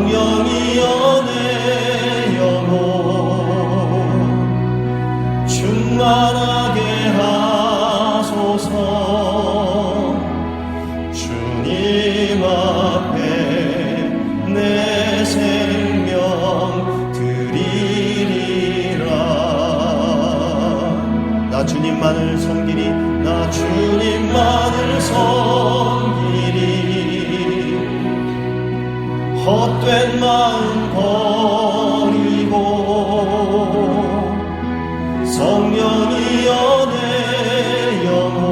성령이여 내 영혼 충만하게 하소서. 주님 앞에 내 생명 드리리라. 나 주님만을 섬기리. 나 주님만을 섬기리. 헛된 마음 버리고 성령이여 내 영혼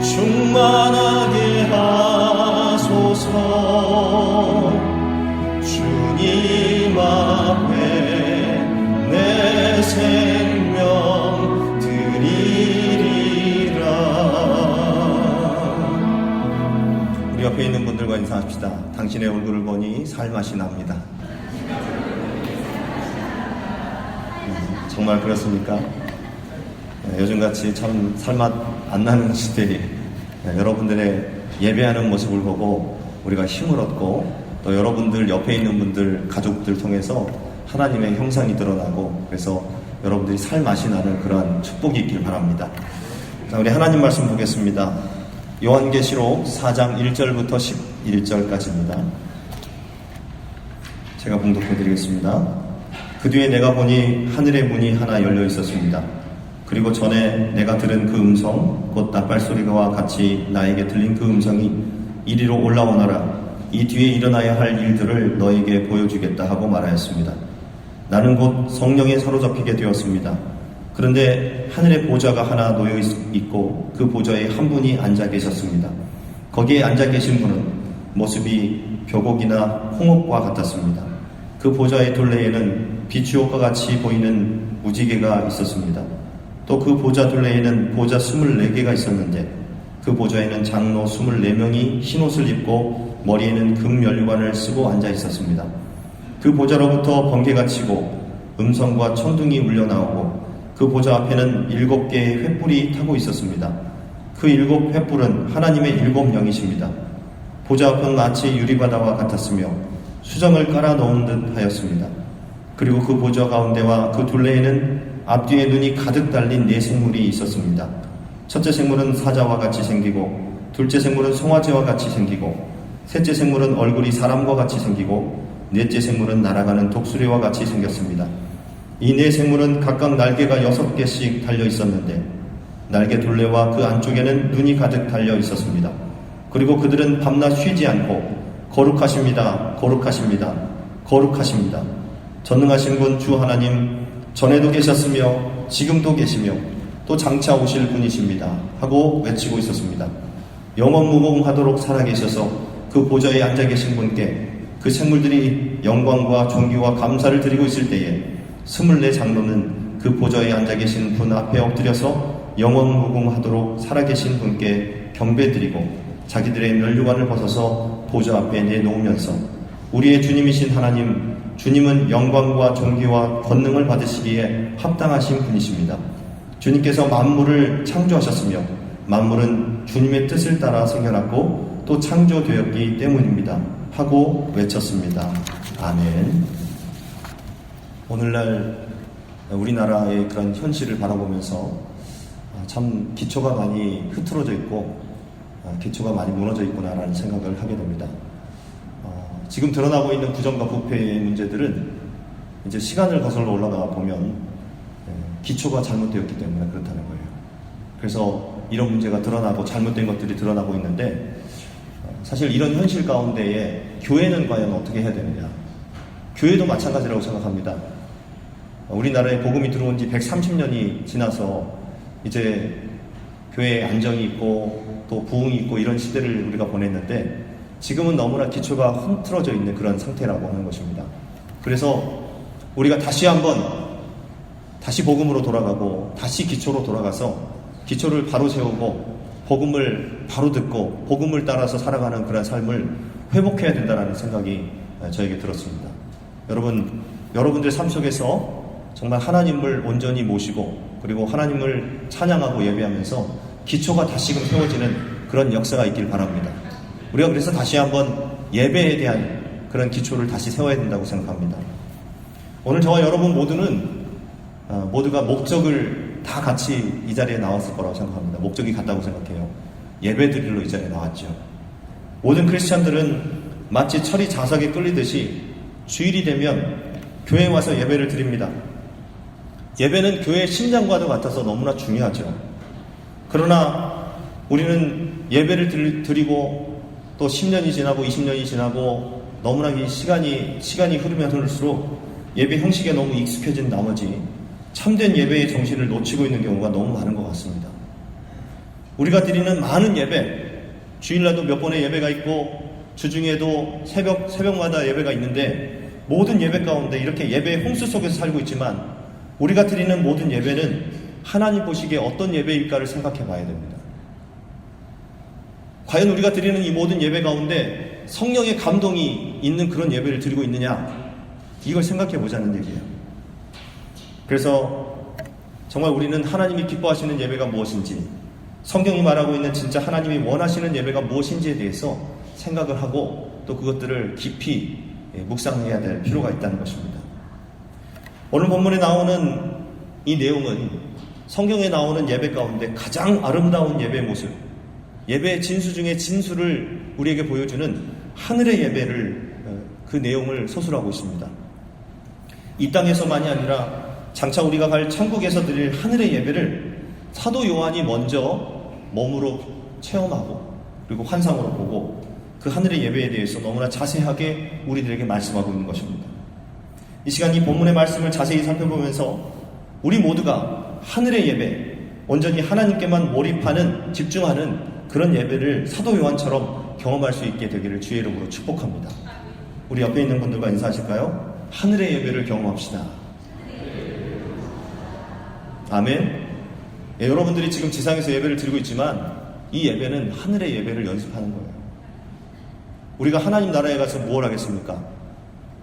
충만하게 하소서. 주님 앞에 내 생명 드리리라. 우리 옆에 있는 분들과 인사합시다. 당신의 얼굴을 보니 살맛이 납니다. 정말 그렇습니까? 요즘같이 참 살맛 안 나는 시대에 여러분들의 예배하는 모습을 보고 우리가 힘을 얻고 또 여러분들 옆에 있는 분들 가족들 통해서 하나님의 형상이 드러나고 그래서 여러분들이 살맛이 나는 그러한 축복이 있길 바랍니다. 자, 우리 하나님 말씀 보겠습니다. 요한계시록 4장 1절부터 11절까지입니다. 제가 봉독해 드리겠습니다. 그 뒤에 내가 보니 하늘의 문이 하나 열려 있었습니다. 그리고 전에 내가 들은 그 음성, 곧 나팔소리와 같이 나에게 들린 그 음성이 이리로 올라오너라. 이 뒤에 일어나야 할 일들을 너에게 보여주겠다 하고 말하였습니다. 나는 곧 성령에 사로잡히게 되었습니다. 그런데 하늘에 보좌가 하나 놓여 있고 그 보좌에 한 분이 앉아 계셨습니다. 거기에 앉아 계신 분은 모습이 벼곡이나 홍옥과 같았습니다. 그 보좌의 둘레에는 비추옥과 같이 보이는 무지개가 있었습니다. 또 그 보좌 둘레에는 보좌 24개가 있었는데 그 보좌에는 장로 24명이 흰옷을 입고 머리에는 금면류관을 쓰고 앉아 있었습니다. 그 보좌로부터 번개가 치고 음성과 천둥이 울려나오고 그 보좌 앞에는 7개의 횃불이 타고 있었습니다. 그 7 횃불은 하나님의 7 영이십니다. 보좌 앞은 마치 유리바다와 같았으며 수정을 깔아 놓은 듯 하였습니다. 그리고 그 보좌 가운데와 그 둘레에는 앞뒤에 눈이 가득 달린 4 생물이 있었습니다. 첫째 생물은 사자와 같이 생기고 둘째 생물은 송아지와 같이 생기고 셋째 생물은 얼굴이 사람과 같이 생기고 넷째 생물은 날아가는 독수리와 같이 생겼습니다. 이 4 생물은 각각 날개가 6개씩 달려 있었는데 날개 둘레와 그 안쪽에는 눈이 가득 달려 있었습니다. 그리고 그들은 밤낮 쉬지 않고 거룩하십니다. 거룩하십니다. 거룩하십니다. 전능하신 분 주 하나님 전에도 계셨으며 지금도 계시며 또 장차 오실 분이십니다 하고 외치고 있었습니다. 영원무궁하도록 살아계셔서 그 보좌에 앉아 계신 분께 그 생물들이 영광과 존귀와 감사를 드리고 있을 때에 24 장로는 그 보좌에 앉아 계신 분 앞에 엎드려서 영원무궁하도록 살아계신 분께 경배드리고 자기들의 면류관을 벗어서 보좌 앞에 내놓으면서 우리의 주님이신 하나님, 주님은 영광과 존귀와 권능을 받으시기에 합당하신 분이십니다. 주님께서 만물을 창조하셨으며 만물은 주님의 뜻을 따라 생겨났고 또 창조되었기 때문입니다 하고 외쳤습니다. 아멘. 오늘날 우리나라의 그런 현실을 바라보면서 참 기초가 많이 흐트러져 있고 기초가 많이 무너져 있구나라는 생각을 하게 됩니다. 지금 드러나고 있는 부정과 부패의 문제들은 이제 시간을 거슬러 올라가 보면 기초가 잘못되었기 때문에 그렇다는 거예요. 그래서 이런 문제가 드러나고 잘못된 것들이 드러나고 있는데 사실 이런 현실 가운데에 교회는 과연 어떻게 해야 되느냐. 교회도 마찬가지라고 생각합니다. 우리나라에 복음이 들어온 지 130년이 지나서 이제 교회에 안정이 있고 또 부흥이 있고 이런 시대를 우리가 보냈는데 지금은 너무나 기초가 흐트러져 있는 그런 상태라고 하는 것입니다. 그래서 우리가 다시 한번 다시 복음으로 돌아가고 다시 기초로 돌아가서 기초를 바로 세우고 복음을 바로 듣고 복음을 따라서 살아가는 그런 삶을 회복해야 된다는 생각이 저에게 들었습니다. 여러분들 삶 속에서 정말 하나님을 온전히 모시고 그리고 하나님을 찬양하고 예배하면서 기초가 다시금 세워지는 그런 역사가 있길 바랍니다. 우리가 그래서 다시 한번 예배에 대한 그런 기초를 다시 세워야 된다고 생각합니다. 오늘 저와 여러분 모두가 목적을 다 같이 이 자리에 나왔을 거라고 생각합니다. 목적이 같다고 생각해요. 예배 드리러 이 자리에 나왔죠. 모든 크리스찬들은 마치 철이 자석에 끌리듯이 주일이 되면 교회에 와서 예배를 드립니다. 예배는 교회의 심장과도 같아서 너무나 중요하죠. 그러나 우리는 예배를 드리고 또 10년이 지나고 20년이 지나고 너무나 이 시간이 흐르면 흐를수록 예배 형식에 너무 익숙해진 나머지 참된 예배의 정신을 놓치고 있는 경우가 너무 많은 것 같습니다. 우리가 드리는 많은 예배, 주일날도 몇 번의 예배가 있고 주중에도 새벽마다 예배가 있는데 모든 예배 가운데 이렇게 예배의 홍수 속에서 살고 있지만 우리가 드리는 모든 예배는 하나님 보시기에 어떤 예배일까를 생각해 봐야 됩니다. 과연 우리가 드리는 이 모든 예배 가운데 성령의 감동이 있는 그런 예배를 드리고 있느냐, 이걸 생각해 보자는 얘기예요. 그래서 정말 우리는 하나님이 기뻐하시는 예배가 무엇인지, 성경이 말하고 있는 진짜 하나님이 원하시는 예배가 무엇인지에 대해서 생각을 하고 또 그것들을 깊이 묵상해야 될 필요가 있다는 것입니다. 오늘 본문에 나오는 이 내용은 성경에 나오는 예배 가운데 가장 아름다운 예배의 모습, 예배의 진수 중에 진수를 우리에게 보여주는 하늘의 예배를, 그 내용을 서술하고 있습니다. 이 땅에서만이 아니라 장차 우리가 갈 천국에서 드릴 하늘의 예배를 사도 요한이 먼저 몸으로 체험하고 그리고 환상으로 보고 그 하늘의 예배에 대해서 너무나 자세하게 우리들에게 말씀하고 있는 것입니다. 이 시간 이 본문의 말씀을 자세히 살펴보면서 우리 모두가 하늘의 예배, 온전히 하나님께만 몰입하는, 집중하는 그런 예배를 사도 요한처럼 경험할 수 있게 되기를 주의 이름으로 축복합니다. 우리 옆에 있는 분들과 인사하실까요? 하늘의 예배를 경험합시다. 아멘. 예, 여러분들이 지금 지상에서 예배를 드리고 있지만 이 예배는 하늘의 예배를 연습하는 거예요. 우리가 하나님 나라에 가서 무엇을 하겠습니까?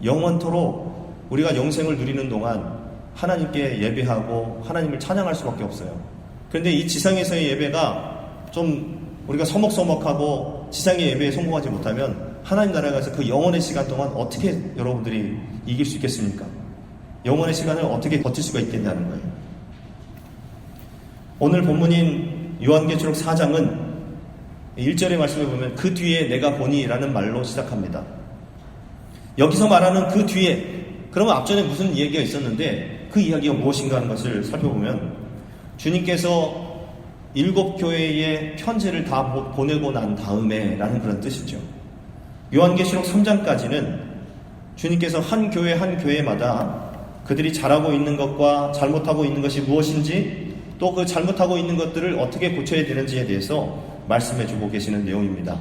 영원토록 우리가 영생을 누리는 동안 하나님께 예배하고 하나님을 찬양할 수밖에 없어요. 그런데 이 지상에서의 예배가 좀 우리가 서먹서먹하고 지상의 예배에 성공하지 못하면 하나님 나라에 가서 그 영원의 시간 동안 어떻게 여러분들이 이길 수 있겠습니까? 영원의 시간을 어떻게 버틸 수가 있겠냐는 거예요. 오늘 본문인 요한계시록 4장은 1절의 말씀을 보면 그 뒤에 내가 보니 라는 말로 시작합니다. 여기서 말하는 그 뒤에, 그러면 앞전에 무슨 이야기가 있었는데 그 이야기가 무엇인가 하는 것을 살펴보면 주님께서 7교회에 편지를 다 보내고 난 다음에 라는 그런 뜻이죠. 요한계시록 3장까지는 주님께서 한 교회마다 그들이 잘하고 있는 것과 잘못하고 있는 것이 무엇인지 또 그 잘못하고 있는 것들을 어떻게 고쳐야 되는지에 대해서 말씀해주고 계시는 내용입니다.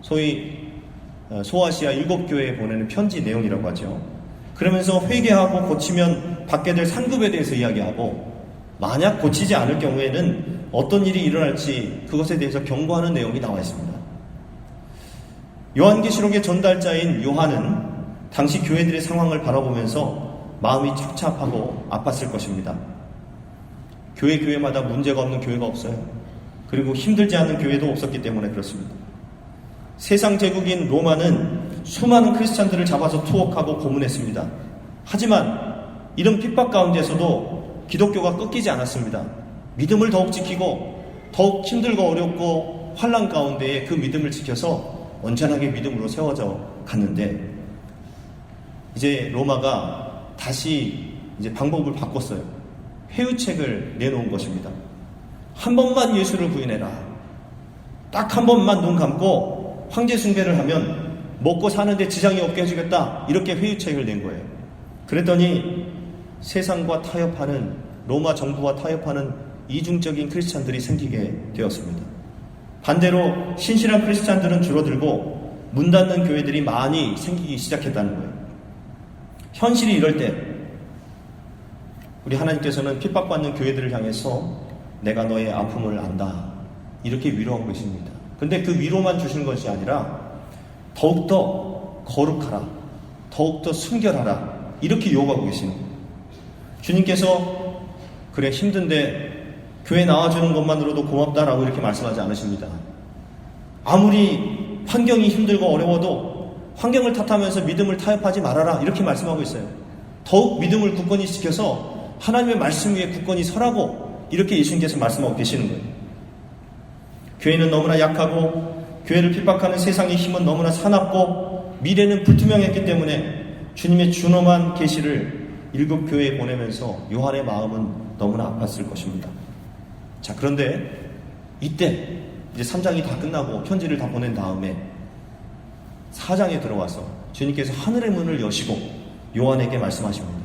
소위 소아시아 7교회에 보내는 편지 내용이라고 하죠. 그러면서 회개하고 고치면 받게 될 상급에 대해서 이야기하고 만약 고치지 않을 경우에는 어떤 일이 일어날지 그것에 대해서 경고하는 내용이 나와 있습니다. 요한계시록의 전달자인 요한은 당시 교회들의 상황을 바라보면서 마음이 착잡하고 아팠을 것입니다. 교회마다 문제가 없는 교회가 없어요. 그리고 힘들지 않은 교회도 없었기 때문에 그렇습니다. 세상 제국인 로마는 수많은 크리스찬들을 잡아서 투옥하고 고문했습니다. 하지만 이런 핍박 가운데서도 기독교가 꺾이지 않았습니다. 믿음을 더욱 지키고 더욱 힘들고 어렵고 환난 가운데에 그 믿음을 지켜서 온전하게 믿음으로 세워져 갔는데 이제 로마가 다시 이제 방법을 바꿨어요. 회유책을 내놓은 것입니다. 한 번만 예수를 부인해라. 딱 한 번만 눈 감고 황제 숭배를 하면 먹고 사는데 지장이 없게 해주겠다. 이렇게 회유책을 낸 거예요. 그랬더니 세상과 타협하는, 로마 정부와 타협하는 이중적인 크리스찬들이 생기게 되었습니다. 반대로 신실한 크리스찬들은 줄어들고 문 닫는 교회들이 많이 생기기 시작했다는 거예요. 현실이 이럴 때 우리 하나님께서는 핍박받는 교회들을 향해서 내가 너의 아픔을 안다, 이렇게 위로하고 계십니다. 근데 그 위로만 주시는 것이 아니라 더욱더 거룩하라, 더욱더 순결하라, 이렇게 요구하고 계시는 거예요. 주님께서 그래 힘든데 교회 나와주는 것만으로도 고맙다라고 이렇게 말씀하지 않으십니다. 아무리 환경이 힘들고 어려워도 환경을 탓하면서 믿음을 타협하지 말아라, 이렇게 말씀하고 있어요. 더욱 믿음을 굳건히 지켜서 하나님의 말씀 위에 굳건히 서라고 이렇게 예수님께서 말씀하고 계시는 거예요. 교회는 너무나 약하고 교회를 핍박하는 세상의 힘은 너무나 사납고 미래는 불투명했기 때문에 주님의 준엄한 계시를 일곱 교회에 보내면서 요한의 마음은 너무나 아팠을 것입니다. 자, 그런데 이때 이제 3장이 다 끝나고 편지를 다 보낸 다음에 4장에 들어와서 주님께서 하늘의 문을 여시고 요한에게 말씀하십니다.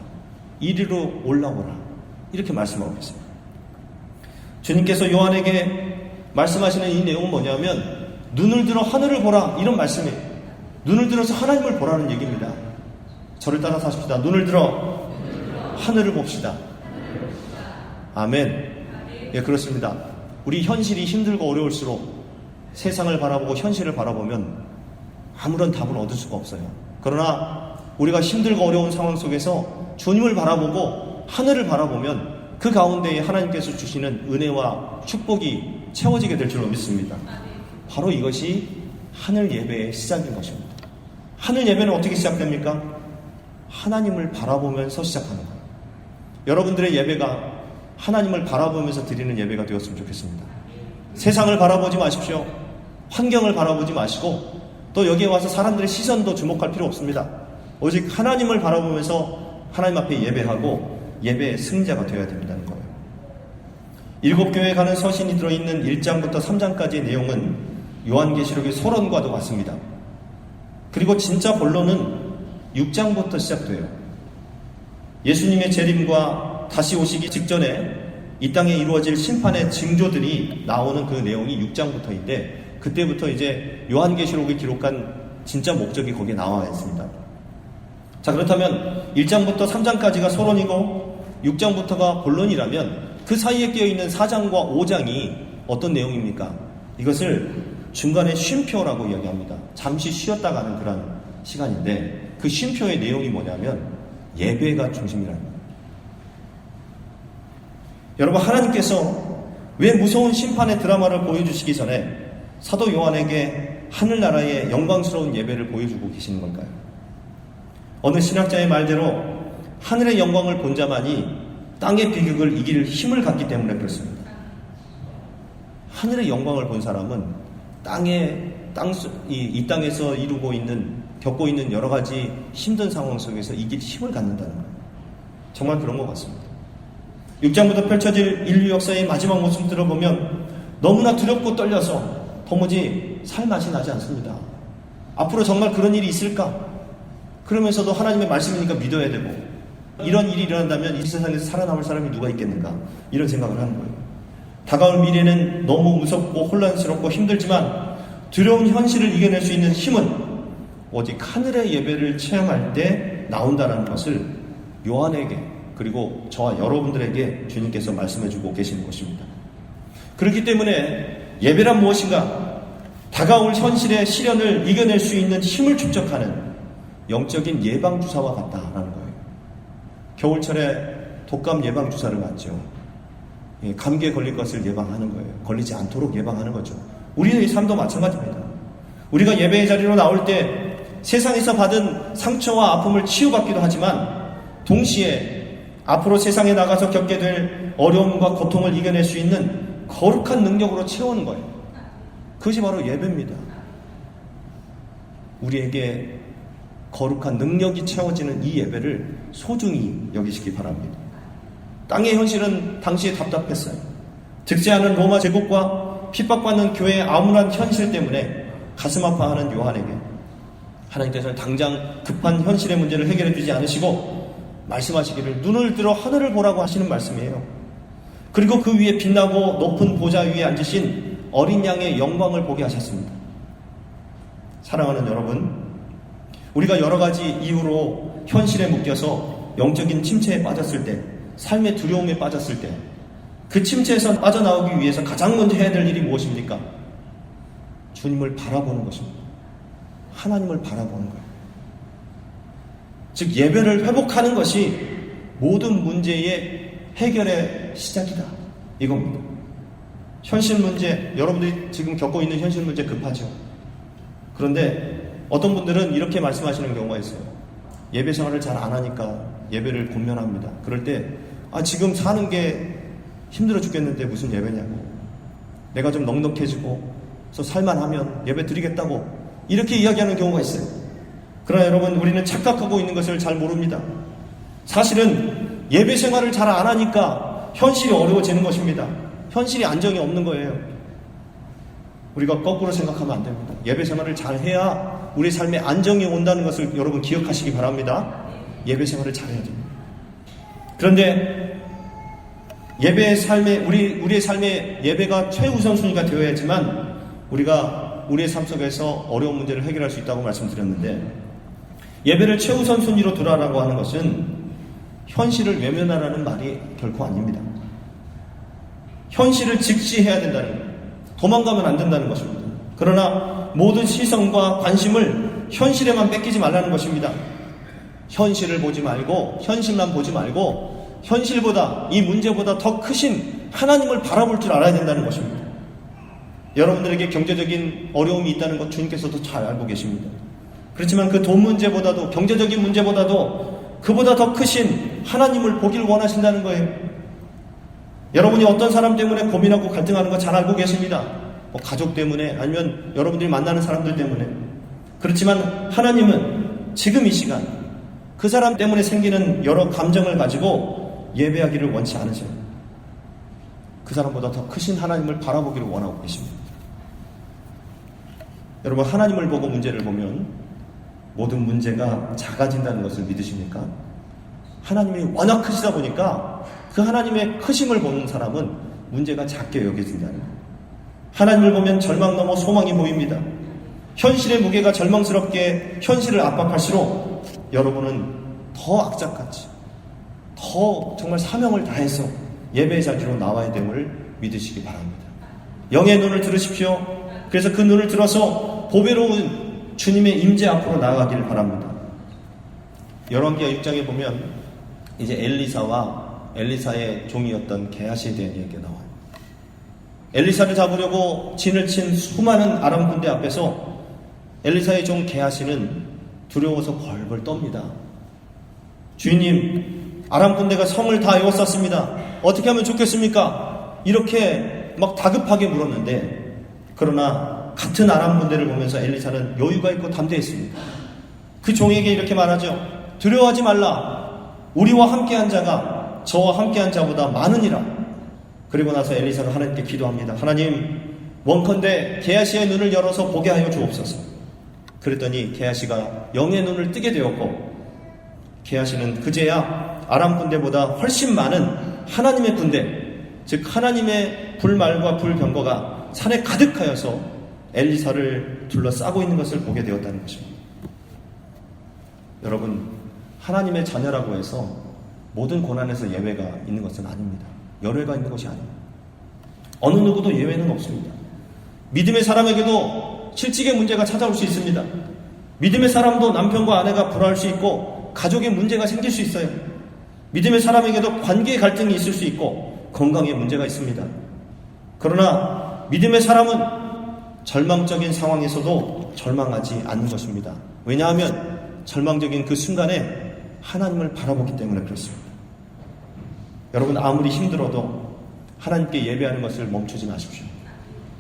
이리로 올라오라, 이렇게 말씀하고 계세요. 주님께서 요한에게 말씀하시는 이 내용은 뭐냐면 눈을 들어 하늘을 보라, 이런 말씀이에요. 눈을 들어서 하나님을 보라는 얘기입니다. 저를 따라서 하십시다. 눈을 들어 하늘을 봅시다. 아멘. 예, 그렇습니다. 우리 현실이 힘들고 어려울수록 세상을 바라보고 현실을 바라보면 아무런 답을 얻을 수가 없어요. 그러나 우리가 힘들고 어려운 상황 속에서 주님을 바라보고 하늘을 바라보면 그 가운데에 하나님께서 주시는 은혜와 축복이 채워지게 될 줄로 믿습니다. 바로 이것이 하늘 예배의 시작인 것입니다. 하늘 예배는 어떻게 시작됩니까? 하나님을 바라보면서 시작하는 거예요. 여러분들의 예배가 하나님을 바라보면서 드리는 예배가 되었으면 좋겠습니다. 세상을 바라보지 마십시오. 환경을 바라보지 마시고 또 여기에 와서 사람들의 시선도 주목할 필요 없습니다. 오직 하나님을 바라보면서 하나님 앞에 예배하고 예배의 승자가 되어야 된다는 거예요. 일곱 교회에 가는 서신이 들어있는 1장부터 3장까지의 내용은 요한계시록의 서론과도 같습니다. 그리고 진짜 본론은 6장부터 시작돼요. 예수님의 재림과 다시 오시기 직전에 이 땅에 이루어질 심판의 징조들이 나오는 그 내용이 6장부터인데 그때부터 이제 요한계시록이 기록한 진짜 목적이 거기에 나와 있습니다. 자, 그렇다면 1장부터 3장까지가 서론이고 6장부터가 본론이라면 그 사이에 끼어있는 4장과 5장이 어떤 내용입니까? 이것을 중간에 쉼표라고 이야기합니다. 잠시 쉬었다 가는 그런 시간인데 그 쉼표의 내용이 뭐냐면 예배가 중심이라는 거예요. 여러분, 하나님께서 왜 무서운 심판의 드라마를 보여주시기 전에 사도 요한에게 하늘나라의 영광스러운 예배를 보여주고 계시는 걸까요? 어느 신학자의 말대로 하늘의 영광을 본 자만이 땅의 비극을 이길 힘을 갖기 때문에 그렇습니다. 하늘의 영광을 본 사람은 이 땅에서 겪고 있는 여러 가지 힘든 상황 속에서 이길 힘을 갖는다는 거예요. 정말 그런 것 같습니다. 6장부터 펼쳐질 인류 역사의 마지막 모습을 들어보면 너무나 두렵고 떨려서 도무지 살 맛이 나지 않습니다. 앞으로 정말 그런 일이 있을까? 그러면서도 하나님의 말씀이니까 믿어야 되고 이런 일이 일어난다면 이 세상에서 살아남을 사람이 누가 있겠는가? 이런 생각을 하는 거예요. 다가올 미래는 너무 무섭고 혼란스럽고 힘들지만 두려운 현실을 이겨낼 수 있는 힘은 오직 하늘의 예배를 체험할 때 나온다는 것을 요한에게 그리고 저와 여러분들에게 주님께서 말씀해주고 계시는 것입니다. 그렇기 때문에 예배란 무엇인가? 다가올 현실의 시련을 이겨낼 수 있는 힘을 축적하는 영적인 예방주사와 같다라는 거예요. 겨울철에 독감 예방주사를 맞죠. 감기에 걸릴 것을 예방하는 거예요. 걸리지 않도록 예방하는 거죠. 우리의 삶도 마찬가지입니다. 우리가 예배의 자리로 나올 때 세상에서 받은 상처와 아픔을 치유받기도 하지만 동시에 앞으로 세상에 나가서 겪게 될 어려움과 고통을 이겨낼 수 있는 거룩한 능력으로 채우는 거예요. 그것이 바로 예배입니다. 우리에게 거룩한 능력이 채워지는 이 예배를 소중히 여기시기 바랍니다. 땅의 현실은 당시에 답답했어요. 득세하는 로마 제국과 핍박받는 교회의 암울한 현실 때문에 가슴 아파하는 요한에게 하나님께서는 당장 급한 현실의 문제를 해결해 주지 않으시고 말씀하시기를 눈을 들어 하늘을 보라고 하시는 말씀이에요. 그리고 그 위에 빛나고 높은 보좌 위에 앉으신 어린 양의 영광을 보게 하셨습니다. 사랑하는 여러분, 우리가 여러 가지 이유로 현실에 묶여서 영적인 침체에 빠졌을 때, 삶의 두려움에 빠졌을 때, 그 침체에서 빠져나오기 위해서 가장 먼저 해야 될 일이 무엇입니까? 주님을 바라보는 것입니다. 하나님을 바라보는 거예요. 즉 예배를 회복하는 것이 모든 문제의 해결의 시작이다, 이겁니다. 현실 문제, 여러분들이 지금 겪고 있는 현실 문제 급하죠. 그런데 어떤 분들은 이렇게 말씀하시는 경우가 있어요. 예배 생활을 잘 안 하니까 예배를 곤면합니다. 그럴 때 지금 사는 게 힘들어 죽겠는데 무슨 예배냐고, 내가 좀 넉넉해지고 살만하면 예배 드리겠다고 이렇게 이야기하는 경우가 있어요. 그러나 여러분, 우리는 착각하고 있는 것을 잘 모릅니다. 사실은 예배 생활을 잘 안 하니까 현실이 어려워지는 것입니다. 현실이 안정이 없는 거예요. 우리가 거꾸로 생각하면 안 됩니다. 예배 생활을 잘 해야 우리 삶에 안정이 온다는 것을 여러분 기억하시기 바랍니다. 예배 생활을 잘 해야 됩니다. 그런데 예배의 삶에, 우리의 삶에 예배가 최우선순위가 되어야지만 우리가 우리의 삶 속에서 어려운 문제를 해결할 수 있다고 말씀드렸는데, 예배를 최우선순위로 두라라고 하는 것은 현실을 외면하라는 말이 결코 아닙니다. 현실을 직시해야 된다는 거예요. 도망가면 안 된다는 것입니다. 그러나 모든 시선과 관심을 현실에만 뺏기지 말라는 것입니다. 현실을 보지 말고, 현실만 보지 말고 현실보다, 이 문제보다 더 크신 하나님을 바라볼 줄 알아야 된다는 것입니다. 여러분들에게 경제적인 어려움이 있다는 것 주님께서도 잘 알고 계십니다. 그렇지만 그 돈 문제보다도, 경제적인 문제보다도 그보다 더 크신 하나님을 보기를 원하신다는 거예요. 여러분이 어떤 사람 때문에 고민하고 갈등하는 거 잘 알고 계십니다. 가족 때문에, 아니면 여러분들이 만나는 사람들 때문에. 그렇지만 하나님은 지금 이 시간 그 사람 때문에 생기는 여러 감정을 가지고 예배하기를 원치 않으셔요. 그 사람보다 더 크신 하나님을 바라보기를 원하고 계십니다. 여러분, 하나님을 보고 문제를 보면 모든 문제가 작아진다는 것을 믿으십니까? 하나님이 워낙 크시다 보니까 그 하나님의 크심을 보는 사람은 문제가 작게 여겨진다는 거예요. 하나님을 보면 절망 넘어 소망이 보입니다. 현실의 무게가 절망스럽게 현실을 압박할수록 여러분은 더 악착같이, 더 정말 사명을 다해서 예배의 자리로 나와야 됨을 믿으시기 바랍니다. 영의 눈을 들으십시오. 그래서 그 눈을 들어서 보배로운 주님의 임재 앞으로 나아가기를 바랍니다. 열왕기하 6장에 보면 이제 엘리사와 엘리사의 종이었던 게하시에 대한 얘기가 나와요. 엘리사를 잡으려고 진을 친 수많은 아람 군대 앞에서 엘리사의 종 게하시는 두려워서 벌벌 떱니다. 주인님, 아람 군대가 성을 다 에워쌌습니다. 어떻게 하면 좋겠습니까? 이렇게 막 다급하게 물었는데, 그러나 같은 아람 군대를 보면서 엘리사는 여유가 있고 담대했습니다. 그 종에게 이렇게 말하죠. 두려워하지 말라. 우리와 함께한 자가 저와 함께한 자보다 많으니라. 그리고 나서 엘리사가 하나님께 기도합니다. 하나님, 원컨대 게하시의 눈을 열어서 보게 하여 주옵소서. 그랬더니 게하시가 영의 눈을 뜨게 되었고, 게하시는 그제야 아람 군대보다 훨씬 많은 하나님의 군대, 즉 하나님의 불말과 불병거가 산에 가득하여서 엘리사를 둘러싸고 있는 것을 보게 되었다는 것입니다. 여러분, 하나님의 자녀라고 해서 모든 고난에서 예외가 있는 것은 아닙니다. 열외가 있는 것이 아닙니다. 어느 누구도 예외는 없습니다. 믿음의 사람에게도 실직의 문제가 찾아올 수 있습니다. 믿음의 사람도 남편과 아내가 불화할 수 있고 가족의 문제가 생길 수 있어요. 믿음의 사람에게도 관계의 갈등이 있을 수 있고 건강에 문제가 있습니다. 그러나 믿음의 사람은 절망적인 상황에서도 절망하지 않는 것입니다. 왜냐하면 절망적인 그 순간에 하나님을 바라보기 때문에 그렇습니다. 여러분, 아무리 힘들어도 하나님께 예배하는 것을 멈추지 마십시오.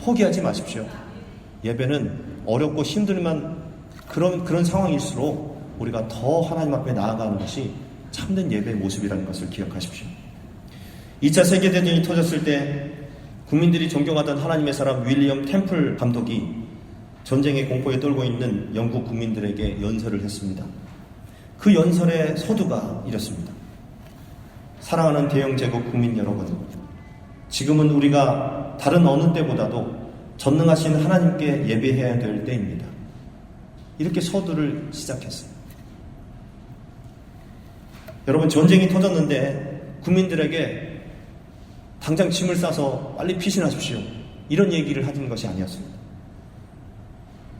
포기하지 마십시오. 예배는 어렵고 힘들만 그런 상황일수록 우리가 더 하나님 앞에 나아가는 것이 참된 예배의 모습이라는 것을 기억하십시오. 2차 세계대전이 터졌을 때 국민들이 존경하던 하나님의 사람 윌리엄 템플 감독이 전쟁의 공포에 떨고 있는 영국 국민들에게 연설을 했습니다. 그 연설의 서두가 이렇습니다. 사랑하는 대영제국 국민 여러분, 지금은 우리가 다른 어느 때보다도 전능하신 하나님께 예배해야 될 때입니다. 이렇게 서두를 시작했어요. 여러분, 전쟁이 터졌는데 국민들에게 당장 짐을 싸서 빨리 피신하십시오, 이런 얘기를 하는 것이 아니었습니다.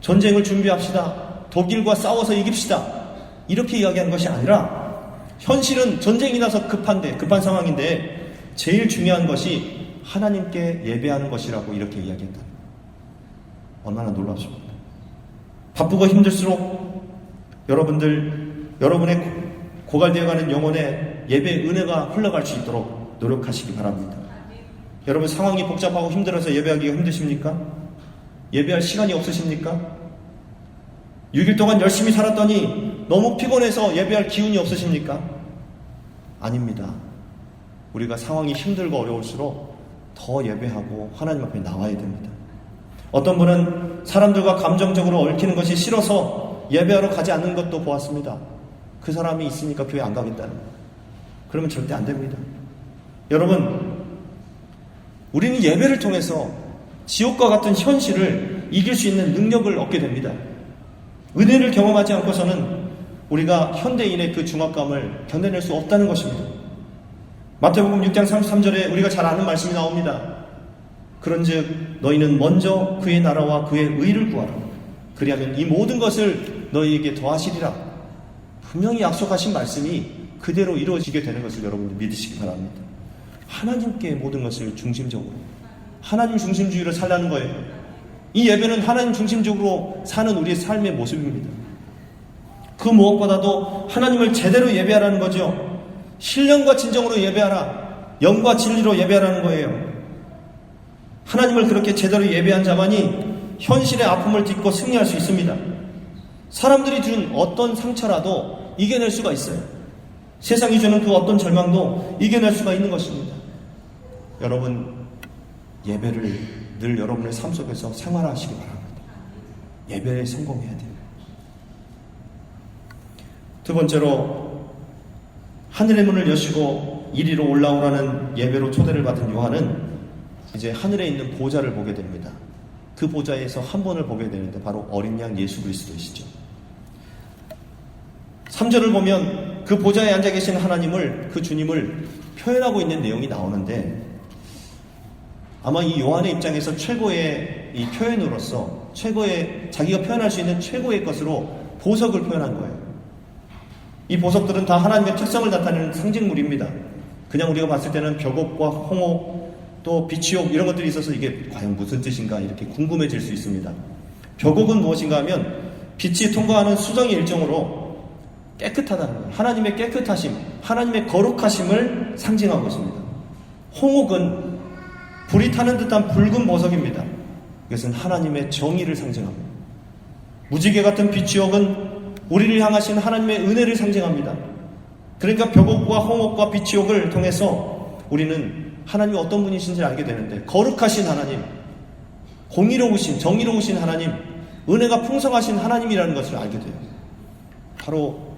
전쟁을 준비합시다, 독일과 싸워서 이깁시다, 이렇게 이야기한 것이 아니라 현실은 전쟁이 나서 급한 상황인데 제일 중요한 것이 하나님께 예배하는 것이라고 이렇게 이야기했다. 얼마나 놀랍습니까? 바쁘고 힘들수록 여러분의 고갈되어가는 영혼에 예배의 은혜가 흘러갈 수 있도록 노력하시기 바랍니다. 여러분 상황이 복잡하고 힘들어서 예배하기가 힘드십니까? 예배할 시간이 없으십니까? 6일 동안 열심히 살았더니 너무 피곤해서 예배할 기운이 없으십니까? 아닙니다. 우리가 상황이 힘들고 어려울수록 더 예배하고 하나님 앞에 나와야 됩니다. 어떤 분은 사람들과 감정적으로 얽히는 것이 싫어서 예배하러 가지 않는 것도 보았습니다. 그 사람이 있으니까 교회 안 가겠다는 거예요. 그러면 절대 안 됩니다. 여러분, 우리는 예배를 통해서 지옥과 같은 현실을 이길 수 있는 능력을 얻게 됩니다. 은혜를 경험하지 않고서는 우리가 현대인의 그 중압감을 견뎌낼 수 없다는 것입니다. 마태복음 6장 33절에 우리가 잘 아는 말씀이 나옵니다. 그런즉 너희는 먼저 그의 나라와 그의 의를 구하라. 그리하면 이 모든 것을 너희에게 더하시리라. 분명히 약속하신 말씀이 그대로 이루어지게 되는 것을 여러분들 믿으시기 바랍니다. 하나님께 모든 것을 중심적으로, 하나님 중심주의로 살라는 거예요. 이 예배는 하나님 중심적으로 사는 우리의 삶의 모습입니다. 그 무엇보다도 하나님을 제대로 예배하라는 거죠. 신령과 진정으로 예배하라. 영과 진리로 예배하라는 거예요. 하나님을 그렇게 제대로 예배한 자만이 현실의 아픔을 딛고 승리할 수 있습니다. 사람들이 준 어떤 상처라도 이겨낼 수가 있어요. 세상이 주는 그 어떤 절망도 이겨낼 수가 있는 것입니다. 여러분, 예배를 늘 여러분의 삶 속에서 생활하시기 바랍니다. 예배에 성공해야 돼요. 두 번째로, 하늘의 문을 여시고 이리로 올라오라는 예배로 초대를 받은 요한은 이제 하늘에 있는 보좌를 보게 됩니다. 그 보좌에서 한 분을 보게 되는데 바로 어린 양 예수 그리스도이시죠. 3절을 보면 그 보좌에 앉아 계신 하나님을, 그 주님을 표현하고 있는 내용이 나오는데, 아마 이 요한의 입장에서 최고의 이 표현으로서 최고의, 자기가 표현할 수 있는 최고의 것으로 보석을 표현한 거예요. 이 보석들은 다 하나님의 특성을 나타내는 상징물입니다. 그냥 우리가 봤을 때는 벽옥과 홍옥, 또 비치옥 이런 것들이 있어서 이게 과연 무슨 뜻인가 이렇게 궁금해질 수 있습니다. 벽옥은 무엇인가 하면 빛이 통과하는 수정의 일정으로 깨끗하다는 거예요. 하나님의 깨끗하심, 하나님의 거룩하심을 상징하고 있습니다. 홍옥은 불이 타는 듯한 붉은 보석입니다. 이것은 하나님의 정의를 상징합니다. 무지개 같은 비치옥은 우리를 향하신 하나님의 은혜를 상징합니다. 그러니까 벽옥과 홍옥과 비치옥을 통해서 우리는 하나님이 어떤 분이신지 알게 되는데, 거룩하신 하나님, 공의로우신, 정의로우신 하나님, 은혜가 풍성하신 하나님이라는 것을 알게 돼요. 바로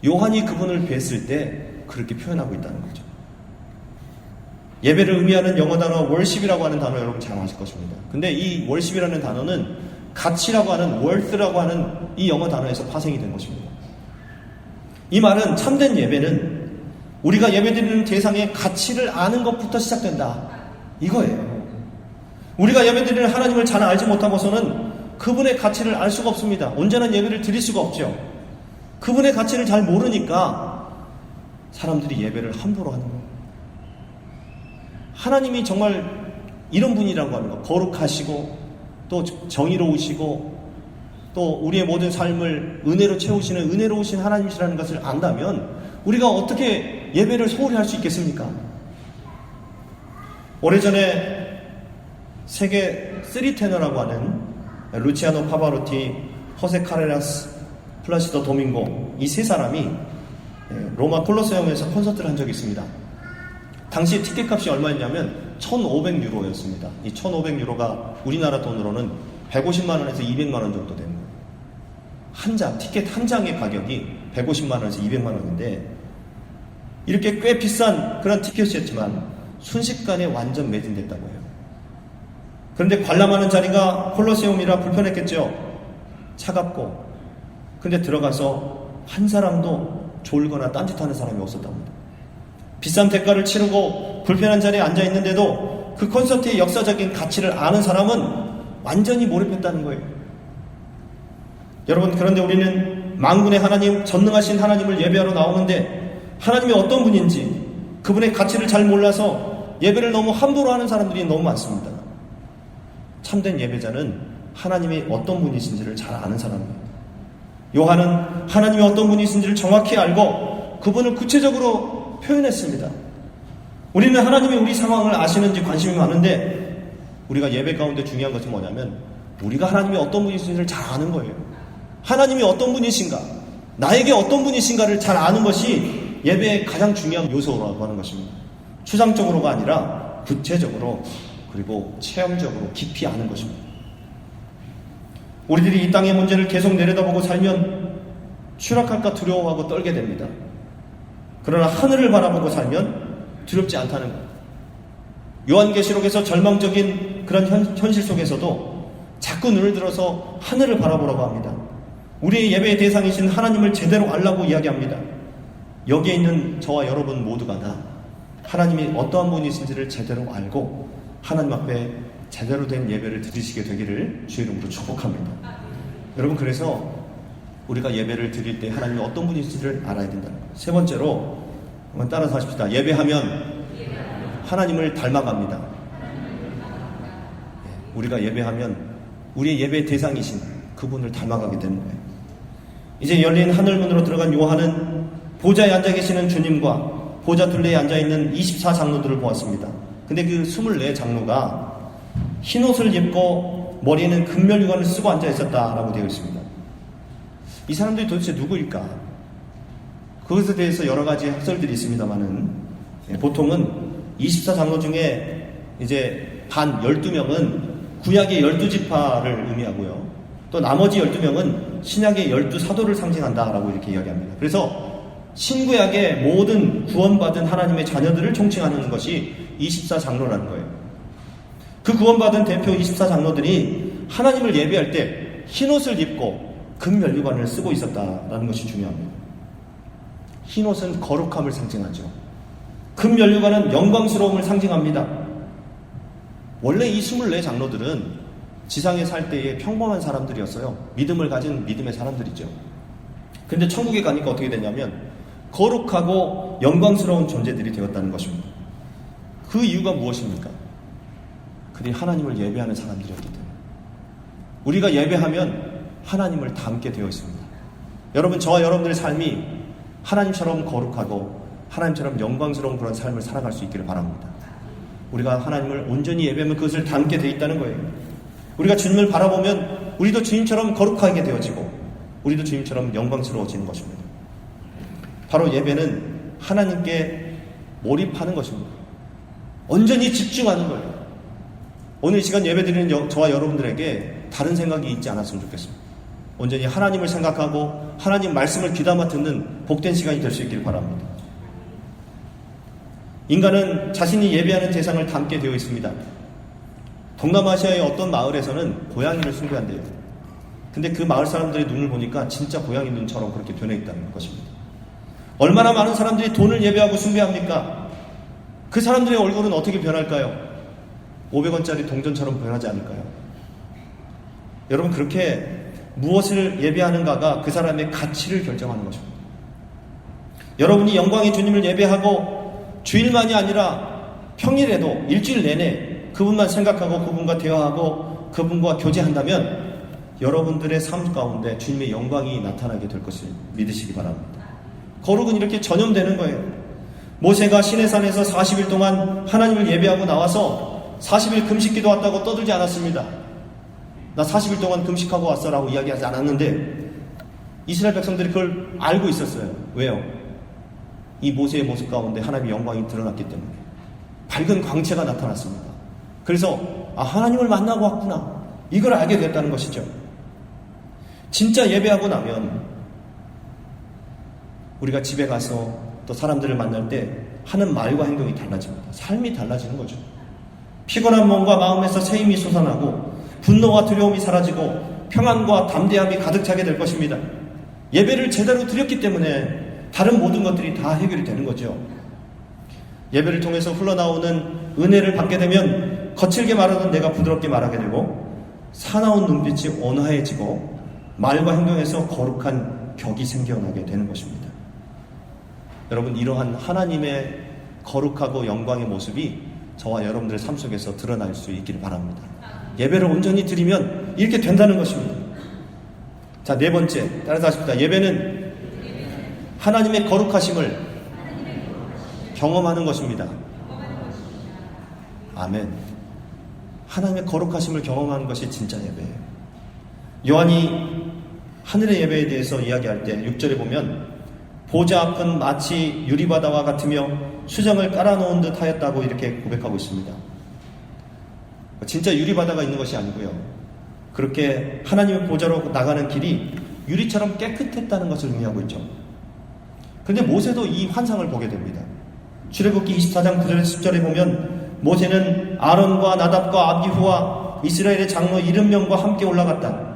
요한이 그분을 뵀을 때 그렇게 표현하고 있다는 거죠. 예배를 의미하는 영어 단어 월십이라고 하는 단어 여러분 잘 아실 것입니다. 근데 이 월십이라는 단어는 가치라고 하는 worth라고 하는 이 영어 단어에서 파생이 된 것입니다. 이 말은 참된 예배는 우리가 예배드리는 대상의 가치를 아는 것부터 시작된다, 이거예요. 우리가 예배드리는 하나님을 잘 알지 못하고서는 그분의 가치를 알 수가 없습니다. 온전한 예배를 드릴 수가 없죠. 그분의 가치를 잘 모르니까 사람들이 예배를 함부로 하는 거예요. 하나님이 정말 이런 분이라고 하는 거, 거룩하시고 또 정의로우시고 또 우리의 모든 삶을 은혜로 채우시는 은혜로우신 하나님이시라는 것을 안다면 우리가 어떻게 예배를 소홀히 할 수 있겠습니까? 오래전에 세계 3테너라고 하는 루치아노 파바로티, 호세 카레라스, 플라시도 도밍고, 이 세 사람이 로마 콜로세움에서 콘서트를 한 적이 있습니다. 당시 티켓 값이 얼마였냐면 1,500유로였습니다. 이 1,500유로가 우리나라 돈으로는 150만원에서 200만원 정도 되는 거예요. 한 장, 티켓 한 장의 가격이 150만원에서 200만원인데 이렇게 꽤 비싼 그런 티켓이었지만 순식간에 완전 매진됐다고 해요. 그런데 관람하는 자리가 콜로세움이라 불편했겠죠. 차갑고. 근데 들어가서 한 사람도 졸거나 딴짓하는 사람이 없었답니다. 비싼 대가를 치르고 불편한 자리에 앉아 있는데도 그 콘서트의 역사적인 가치를 아는 사람은 완전히 몰입했다는 거예요. 여러분, 그런데 우리는 만군의 하나님, 전능하신 하나님을 예배하러 나오는데 하나님이 어떤 분인지 그분의 가치를 잘 몰라서 예배를 너무 함부로 하는 사람들이 너무 많습니다. 참된 예배자는 하나님이 어떤 분이신지를 잘 아는 사람이에요. 요한은 하나님이 어떤 분이신지를 정확히 알고 그분을 구체적으로 표현했습니다. 우리는 하나님이 우리 상황을 아시는지 관심이 많은데 우리가 예배 가운데 중요한 것은 뭐냐면 우리가 하나님이 어떤 분이신지를 잘 아는 거예요. 하나님이 어떤 분이신가, 나에게 어떤 분이신가를 잘 아는 것이 예배의 가장 중요한 요소라고 하는 것입니다. 추상적으로가 아니라 구체적으로 그리고 체험적으로 깊이 아는 것입니다. 우리들이 이 땅의 문제를 계속 내려다보고 살면 추락할까 두려워하고 떨게 됩니다. 그러나 하늘을 바라보고 살면 두렵지 않다는 것. 요한계시록에서 절망적인 그런 현실 속에서도 자꾸 눈을 들어서 하늘을 바라보라고 합니다. 우리의 예배의 대상이신 하나님을 제대로 알라고 이야기합니다. 여기에 있는 저와 여러분 모두가 다 하나님이 어떠한 분이신지를 제대로 알고 하나님 앞에 제대로 된 예배를 드리시게 되기를 주의 이름으로 축복합니다. 여러분, 그래서 우리가 예배를 드릴 때 하나님이 어떤 분이신지를 알아야 된다는 거예요. 세 번째로 한번 따라서 하십시다. 예배하면 하나님을 닮아갑니다. 우리가 예배하면 우리의 예배의 대상이신 그분을 닮아가게 되는 거예요. 이제 열린 하늘문으로 들어간 요한은 보좌에 앉아 계시는 주님과 보좌 둘레에 앉아있는 24장로들을 보았습니다. 근데 그 24장로가 흰옷을 입고 머리에는 금면류관을 쓰고 앉아있었다라고 되어 있습니다. 이 사람들이 도대체 누구일까? 그것에 대해서 여러 가지 학설들이 있습니다만은 보통은 24장로 중에 이제 반 12명은 구약의 12지파를 의미하고요. 또 나머지 12명은 신약의 12사도를 상징한다라고 이렇게 이야기합니다. 그래서 신구약의 모든 구원받은 하나님의 자녀들을 총칭하는 것이 24장로라는 거예요. 그 구원받은 대표 24장로들이 하나님을 예배할 때 흰옷을 입고 금면류관을 쓰고 있었다라는 것이 중요합니다. 흰옷은 거룩함을 상징하죠. 금면류관은 영광스러움을 상징합니다. 원래 이 24장로들은 지상에 살 때의 평범한 사람들이었어요. 믿음을 가진 믿음의 사람들이죠. 근데 천국에 가니까 어떻게 되냐면 거룩하고 영광스러운 존재들이 되었다는 것입니다. 그 이유가 무엇입니까? 그들이 하나님을 예배하는 사람들이었기 때문에. 우리가 예배하면 하나님을 닮게 되어 있습니다. 여러분, 저와 여러분들의 삶이 하나님처럼 거룩하고 하나님처럼 영광스러운 그런 삶을 살아갈 수 있기를 바랍니다. 우리가 하나님을 온전히 예배하면 그것을 닮게 되어 있다는 거예요. 우리가 주님을 바라보면 우리도 주님처럼 거룩하게 되어지고 우리도 주님처럼 영광스러워지는 것입니다. 바로 예배는 하나님께 몰입하는 것입니다. 온전히 집중하는 거예요. 오늘 이 시간 예배드리는 저와 여러분들에게 다른 생각이 있지 않았으면 좋겠습니다. 온전히 하나님을 생각하고 하나님 말씀을 귀담아 듣는 복된 시간이 될 수 있기를 바랍니다. 인간은 자신이 예배하는 대상을 닮게 되어 있습니다. 동남아시아의 어떤 마을에서는 고양이를 숭배한대요. 근데 그 마을 사람들의 눈을 보니까 진짜 고양이 눈처럼 그렇게 변해 있다는 것입니다. 얼마나 많은 사람들이 돈을 예배하고 숭배합니까? 그 사람들의 얼굴은 어떻게 변할까요? 500원짜리 동전처럼 변하지 않을까요? 여러분, 그렇게 무엇을 예배하는가가 그 사람의 가치를 결정하는 것입니다. 여러분이 영광의 주님을 예배하고 주일만이 아니라 평일에도 일주일 내내 그분만 생각하고 그분과 대화하고 그분과 교제한다면 여러분들의 삶 가운데 주님의 영광이 나타나게 될 것을 믿으시기 바랍니다. 거룩은 이렇게 전염되는 거예요. 모세가 시내산에서 40일 동안 하나님을 예배하고 나와서 40일 금식기도 왔다고 떠들지 않았습니다. 나 40일 동안 금식하고 왔어라고 이야기하지 않았는데 이스라엘 백성들이 그걸 알고 있었어요. 왜요? 이 모세의 모습 가운데 하나님의 영광이 드러났기 때문에 밝은 광채가 나타났습니다. 그래서 하나님을 만나고 왔구나, 이걸 알게 됐다는 것이죠. 진짜 예배하고 나면 우리가 집에 가서 또 사람들을 만날 때 하는 말과 행동이 달라집니다. 삶이 달라지는 거죠. 피곤한 몸과 마음에서 새 힘이 솟아나고 분노와 두려움이 사라지고 평안과 담대함이 가득 차게 될 것입니다. 예배를 제대로 드렸기 때문에 다른 모든 것들이 다 해결이 되는 거죠. 예배를 통해서 흘러나오는 은혜를 받게 되면 거칠게 말하던 내가 부드럽게 말하게 되고 사나운 눈빛이 온화해지고 말과 행동에서 거룩한 격이 생겨나게 되는 것입니다. 여러분, 이러한 하나님의 거룩하고 영광의 모습이 저와 여러분들의 삶 속에서 드러날 수 있기를 바랍니다. 예배를 온전히 드리면 이렇게 된다는 것입니다. 자, 네 번째, 따라서 하십니다. 예배는 하나님의 거룩하심을 경험하는 것입니다. 아멘. 하나님의 거룩하심을 경험하는 것이 진짜 예배예요. 요한이 하늘의 예배에 대해서 이야기할 때 6절에 보면 보좌 앞은 마치 유리바다와 같으며 수정을 깔아놓은 듯 하였다고 이렇게 고백하고 있습니다. 진짜 유리바다가 있는 것이 아니고요. 그렇게 하나님의 보좌로 나가는 길이 유리처럼 깨끗했다는 것을 의미하고 있죠. 그런데 모세도 이 환상을 보게 됩니다. 출애굽기 24장 9절에서 10절에 보면 모세는 아론과 나답과 아비후와 이스라엘의 장로 70명과 함께 올라갔다.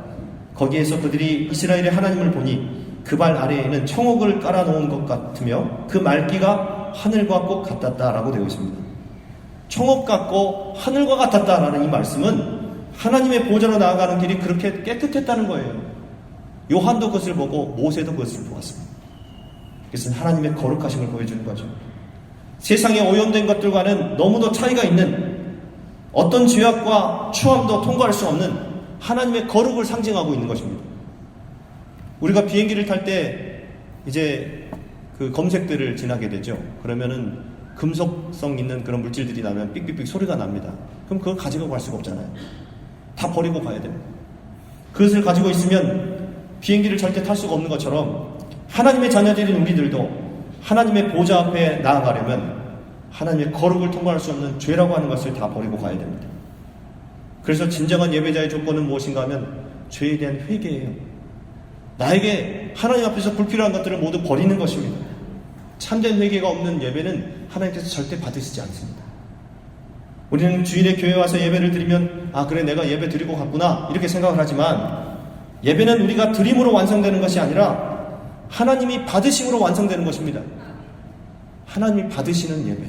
거기에서 그들이 이스라엘의 하나님을 보니 그 발 아래에는 청옥을 깔아놓은 것 같으며 그 말기가 하늘과 꼭 같았다라고 되어 있습니다. 청옥 같고 하늘과 같았다라는 이 말씀은 하나님의 보좌로 나아가는 길이 그렇게 깨끗했다는 거예요. 요한도 그것을 보고 모세도 그것을 보았습니다. 그것은 하나님의 거룩하심을 보여주는 거죠. 세상의 오염된 것들과는 너무도 차이가 있는 어떤 죄악과 추함도 통과할 수 없는 하나님의 거룩을 상징하고 있는 것입니다. 우리가 비행기를 탈 때 이제 그 검색대를 지나게 되죠. 그러면은 금속성 있는 그런 물질들이 나면 삑삑삑 소리가 납니다. 그럼 그걸 가지고 갈 수가 없잖아요. 다 버리고 가야 됩니다. 그것을 가지고 있으면 비행기를 절대 탈 수가 없는 것처럼 하나님의 자녀들인 우리들도 하나님의 보좌 앞에 나아가려면 하나님의 거룩을 통과할 수 없는 죄라고 하는 것을 다 버리고 가야 됩니다. 그래서 진정한 예배자의 조건은 무엇인가 하면 죄에 대한 회개예요. 나에게 하나님 앞에서 불필요한 것들을 모두 버리는 것입니다. 참된 회개가 없는 예배는 하나님께서 절대 받으시지 않습니다. 우리는 주일에 교회 와서 예배를 드리면 아 그래 내가 예배 드리고 갔구나 이렇게 생각을 하지만 예배는 우리가 드림으로 완성되는 것이 아니라 하나님이 받으심으로 완성되는 것입니다. 하나님이 받으시는 예배,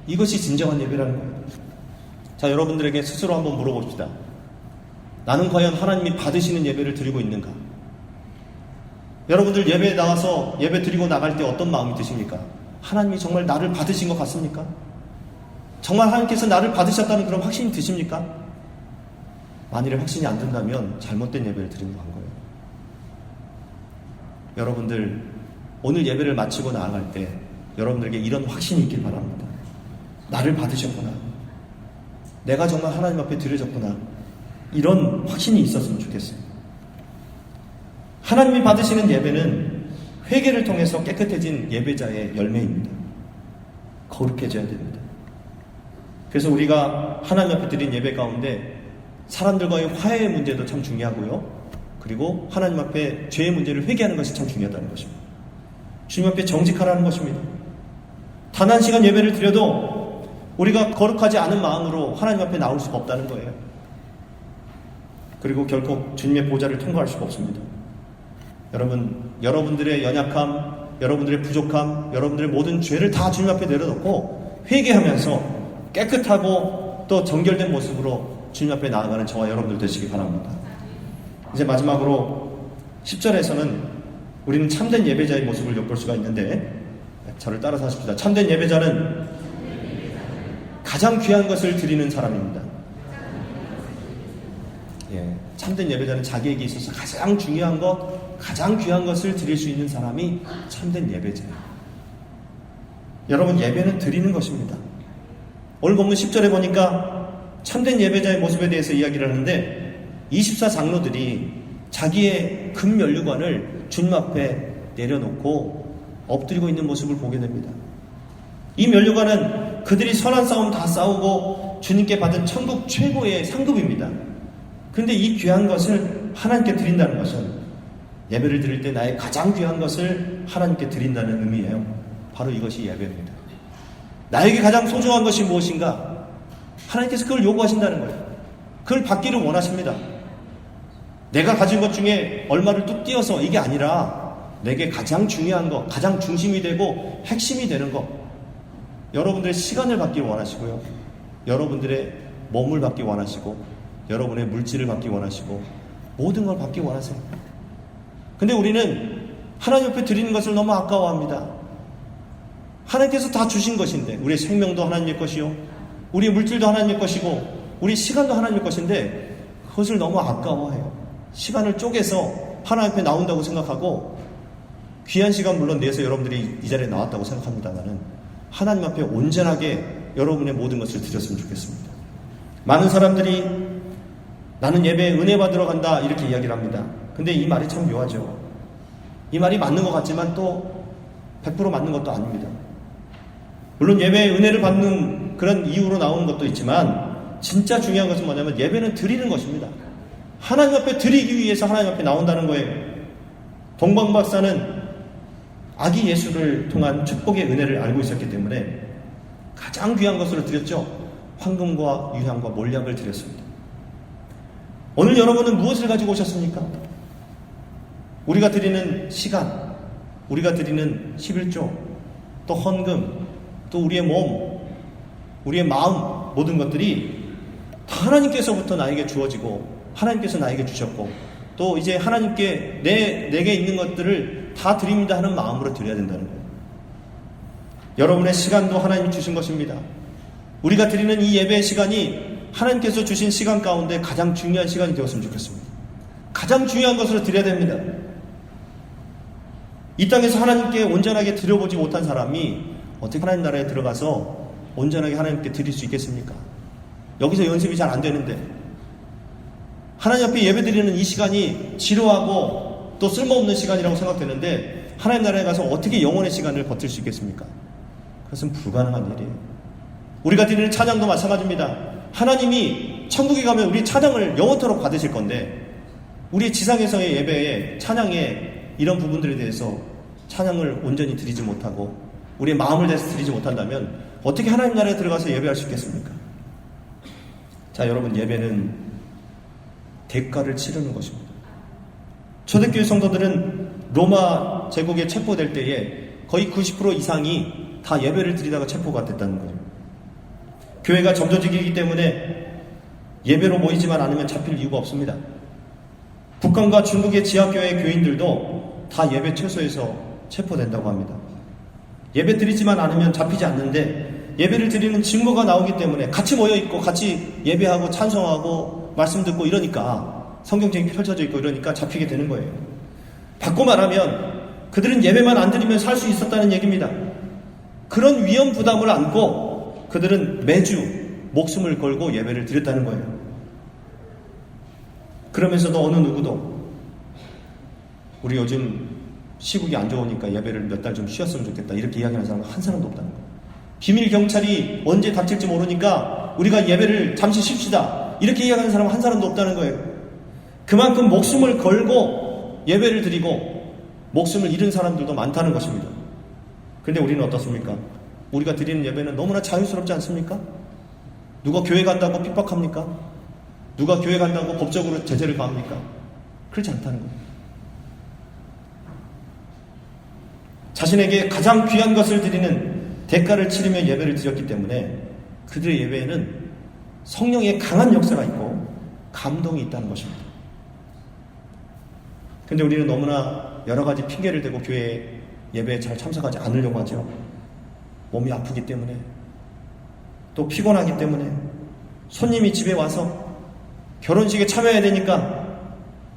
이것이 진정한 예배라는 거예요. 자, 여러분들에게 스스로 한번 물어봅시다. 나는 과연 하나님이 받으시는 예배를 드리고 있는가? 여러분들 예배에 나와서 예배 드리고 나갈 때 어떤 마음이 드십니까? 하나님이 정말 나를 받으신 것 같습니까? 정말 하나님께서 나를 받으셨다는 그런 확신이 드십니까? 만일에 확신이 안 든다면 잘못된 예배를 드린 거 한 거예요. 여러분들 오늘 예배를 마치고 나아갈 때 여러분들에게 이런 확신이 있길 바랍니다. 나를 받으셨구나. 내가 정말 하나님 앞에 드려졌구나. 이런 확신이 있었으면 좋겠어요. 하나님이 받으시는 예배는 회개를 통해서 깨끗해진 예배자의 열매입니다. 거룩해져야 됩니다. 그래서 우리가 하나님 앞에 드린 예배 가운데 사람들과의 화해의 문제도 참 중요하고요. 그리고 하나님 앞에 죄의 문제를 회개하는 것이 참 중요하다는 것입니다. 주님 앞에 정직하라는 것입니다. 단 한 시간 예배를 드려도 우리가 거룩하지 않은 마음으로 하나님 앞에 나올 수가 없다는 거예요. 그리고 결코 주님의 보좌를 통과할 수가 없습니다. 여러분, 여러분들의 연약함, 여러분들의 부족함, 여러분들의 모든 죄를 다 주님 앞에 내려놓고 회개하면서 깨끗하고 또 정결된 모습으로 주님 앞에 나아가는 저와 여러분들 되시기 바랍니다. 이제 마지막으로 10절에서는 우리는 참된 예배자의 모습을 엿볼 수가 있는데 저를 따라서 하십시다. 참된 예배자는 가장 귀한 것을 드리는 사람입니다. 예, 참된 예배자는 자기에게 있어서 가장 중요한 것, 가장 귀한 것을 드릴 수 있는 사람이 참된 예배자예요. 여러분, 예배는 드리는 것입니다. 오늘 본문 10절에 보니까 참된 예배자의 모습에 대해서 이야기를 하는데 24장로들이 자기의 금면류관을 주님 앞에 내려놓고 엎드리고 있는 모습을 보게 됩니다. 이 면류관은 그들이 선한 싸움 다 싸우고 주님께 받은 천국 최고의 상급입니다. 그런데 이 귀한 것을 하나님께 드린다는 것은 예배를 드릴 때 나의 가장 귀한 것을 하나님께 드린다는 의미예요. 바로 이것이 예배입니다. 나에게 가장 소중한 것이 무엇인가? 하나님께서 그걸 요구하신다는 거예요. 그걸 받기를 원하십니다. 내가 가진 것 중에 얼마를 뚝 띄어서 이게 아니라 내게 가장 중요한 것, 가장 중심이 되고 핵심이 되는 것, 여러분들의 시간을 받기 원하시고요, 여러분들의 몸을 받기 원하시고, 여러분의 물질을 받기 원하시고, 모든 걸 받기 원하세요. 근데 우리는 하나님 앞에 드리는 것을 너무 아까워합니다. 하나님께서 다 주신 것인데, 우리의 생명도 하나님의 것이요, 우리의 물질도 하나님의 것이고, 우리 시간도 하나님 것인데 그것을 너무 아까워해요. 시간을 쪼개서 하나님 앞에 나온다고 생각하고 귀한 시간 물론 내서 여러분들이 이 자리에 나왔다고 생각합니다만은 하나님 앞에 온전하게 여러분의 모든 것을 드렸으면 좋겠습니다. 많은 사람들이 나는 예배에 은혜 받으러 간다 이렇게 이야기를 합니다. 근데 이 말이 참 묘하죠. 이 말이 맞는 것 같지만 또 100% 맞는 것도 아닙니다. 물론 예배에 은혜를 받는 그런 이유로 나오는 것도 있지만 진짜 중요한 것은 뭐냐면 예배는 드리는 것입니다. 하나님 앞에 드리기 위해서 하나님 앞에 나온다는 거예요. 동방 박사는 아기 예수를 통한 축복의 은혜를 알고 있었기 때문에 가장 귀한 것으로 드렸죠. 황금과 유향과 몰약을 드렸습니다. 오늘 여러분은 무엇을 가지고 오셨습니까? 우리가 드리는 시간, 우리가 드리는 11조, 또 헌금, 또 우리의 몸, 우리의 마음, 모든 것들이 다 하나님께서부터 나에게 주어지고 하나님께서 나에게 주셨고 또 이제 하나님께 내게 있는 것들을 다 드립니다 하는 마음으로 드려야 된다는 거예요. 여러분의 시간도 하나님이 주신 것입니다. 우리가 드리는 이 예배의 시간이 하나님께서 주신 시간 가운데 가장 중요한 시간이 되었으면 좋겠습니다. 가장 중요한 것으로 드려야 됩니다. 이 땅에서 하나님께 온전하게 드려보지 못한 사람이 어떻게 하나님 나라에 들어가서 온전하게 하나님께 드릴 수 있겠습니까? 여기서 연습이 잘 안 되는데 하나님 앞에 예배 드리는 이 시간이 지루하고 또 쓸모없는 시간이라고 생각되는데 하나님 나라에 가서 어떻게 영혼의 시간을 버틸 수 있겠습니까? 그것은 불가능한 일이에요. 우리가 드리는 찬양도 마찬가지입니다. 하나님이 천국에 가면 우리 찬양을 영원토록 받으실 건데 우리 지상에서의 예배에 찬양에 이런 부분들에 대해서 찬양을 온전히 드리지 못하고 우리의 마음을 다해서 드리지 못한다면 어떻게 하나님 나라에 들어가서 예배할 수 있겠습니까? 자, 여러분, 예배는 대가를 치르는 것입니다. 초대교회 성도들은 로마 제국에 체포될 때에 거의 90% 이상이 다 예배를 드리다가 체포가 됐다는 거죠. 교회가 점조직이기 때문에 예배로 모이지만 않으면 잡힐 이유가 없습니다. 북한과 중국의 지하교회 교인들도 다 예배 최소에서 체포된다고 합니다. 예배 드리지만 않으면 잡히지 않는데 예배를 드리는 증거가 나오기 때문에 같이 모여있고 같이 예배하고 찬송하고 말씀 듣고 이러니까 성경책이 펼쳐져 있고 이러니까 잡히게 되는 거예요. 바꿔 말하면 그들은 예배만 안 드리면 살 수 있었다는 얘기입니다. 그런 위험 부담을 안고 그들은 매주 목숨을 걸고 예배를 드렸다는 거예요. 그러면서도 어느 누구도 우리 요즘 시국이 안 좋으니까 예배를 몇 달 좀 쉬었으면 좋겠다 이렇게 이야기하는 사람은 한 사람도 없다는 거예요. 비밀 경찰이 언제 닥칠지 모르니까 우리가 예배를 잠시 쉽시다 이렇게 이야기하는 사람은 한 사람도 없다는 거예요. 그만큼 목숨을 걸고 예배를 드리고 목숨을 잃은 사람들도 많다는 것입니다. 그런데 우리는 어떻습니까? 우리가 드리는 예배는 너무나 자유스럽지 않습니까? 누가 교회 간다고 핍박합니까? 누가 교회 간다고 법적으로 제재를 가합니까? 그렇지 않다는 거예요. 자신에게 가장 귀한 것을 드리는 대가를 치르며 예배를 드렸기 때문에 그들의 예배에는 성령의 강한 역사가 있고 감동이 있다는 것입니다. 그런데 우리는 너무나 여러 가지 핑계를 대고 교회 예배에 잘 참석하지 않으려고 하죠. 몸이 아프기 때문에 또 피곤하기 때문에 손님이 집에 와서 결혼식에 참여해야 되니까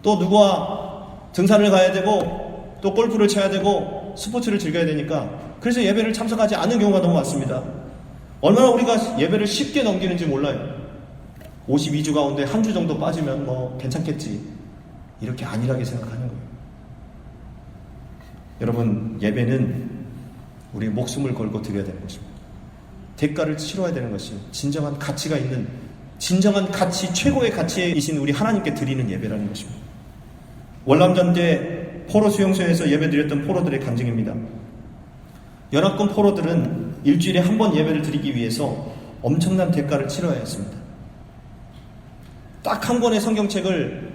또 누구와 등산을 가야 되고 또 골프를 쳐야 되고 스포츠를 즐겨야 되니까 그래서 예배를 참석하지 않는 경우가 너무 많습니다. 얼마나 우리가 예배를 쉽게 넘기는지 몰라요. 52주 가운데 한 주 정도 빠지면 뭐 괜찮겠지 이렇게 안일하게 생각하는 거예요. 여러분, 예배는 우리 목숨을 걸고 드려야 되는 것입니다. 대가를 치러야 되는 것이 진정한 가치가 있는 진정한 가치, 최고의 가치이신 우리 하나님께 드리는 예배라는 것입니다. 월남전 때 포로 수용소에서 예배드렸던 포로들의 간증입니다. 연합군 포로들은 일주일에 한 번 예배를 드리기 위해서 엄청난 대가를 치러야 했습니다. 딱 한 권의 성경책을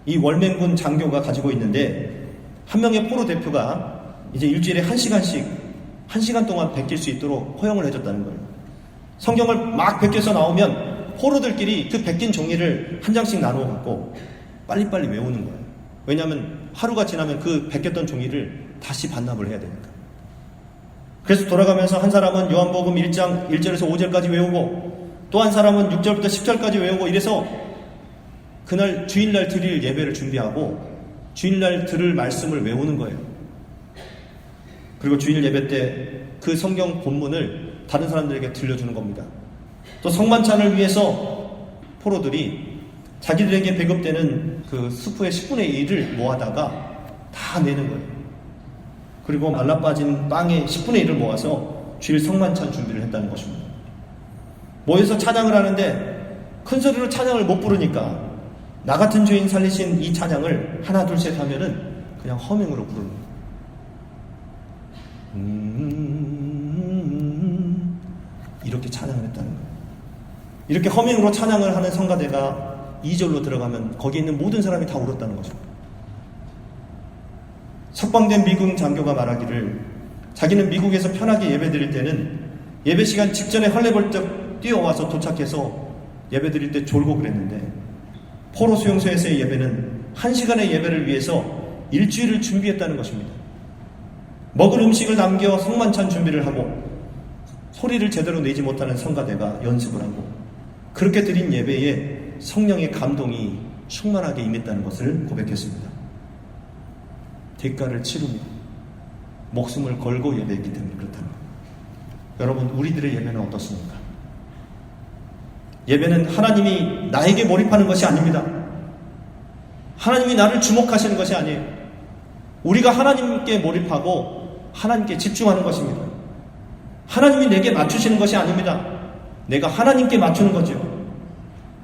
이 월맹군 장교가 가지고 있는데 한 명의 포로 대표가 이제 일주일에 1시간씩 1시간 동안 베낄 수 있도록 허용을 해줬다는 거예요. 성경을 막 베껴서 나오면 포로들끼리 그 베낀 종이를 한 장씩 나누어 갖고 빨리빨리 외우는 거예요. 왜냐하면 하루가 지나면 그 베꼈던 종이를 다시 반납을 해야 되니까. 그래서 돌아가면서 한 사람은 요한복음 1장 1절에서 5절까지 외우고 또 한 사람은 6절부터 10절까지 외우고 이래서 그날 주일날 드릴 예배를 준비하고 주일날 들을 말씀을 외우는 거예요. 그리고 주일 예배 때 그 성경 본문을 다른 사람들에게 들려주는 겁니다. 또 성만찬을 위해서 포로들이 자기들에게 배급되는 그 수프의 10분의 1을 모아다가 다 내는 거예요. 그리고 말라빠진 빵의 10분의 1을 모아서 주일 성만찬 준비를 했다는 것입니다. 모여서 찬양을 하는데 큰 소리로 찬양을 못 부르니까 나 같은 죄인 살리신 이 찬양을 하나 둘 셋 하면은 그냥 허밍으로 부르는 거예요. 이렇게 찬양을 했다는 거예요. 이렇게 허밍으로 찬양을 하는 성가대가 2절로 들어가면 거기에 있는 모든 사람이 다 울었다는 거죠. 석방된 미국 장교가 말하기를 자기는 미국에서 편하게 예배 드릴 때는 예배 시간 직전에 헐레벌떡 뛰어와서 도착해서 예배 드릴 때 졸고 그랬는데 포로 수용소에서의 예배는 1시간의 예배를 위해서 일주일을 준비했다는 것입니다. 먹을 음식을 남겨 성만찬 준비를 하고 소리를 제대로 내지 못하는 성가대가 연습을 하고 그렇게 드린 예배에 성령의 감동이 충만하게 임했다는 것을 고백했습니다. 대가를 치릅니다. 목숨을 걸고 예배했기 때문에 그렇다는 거예요. 여러분, 우리들의 예배는 어떻습니까? 예배는 하나님이 나에게 몰입하는 것이 아닙니다. 하나님이 나를 주목하시는 것이 아니에요. 우리가 하나님께 몰입하고 하나님께 집중하는 것입니다. 하나님이 내게 맞추시는 것이 아닙니다. 내가 하나님께 맞추는 거죠.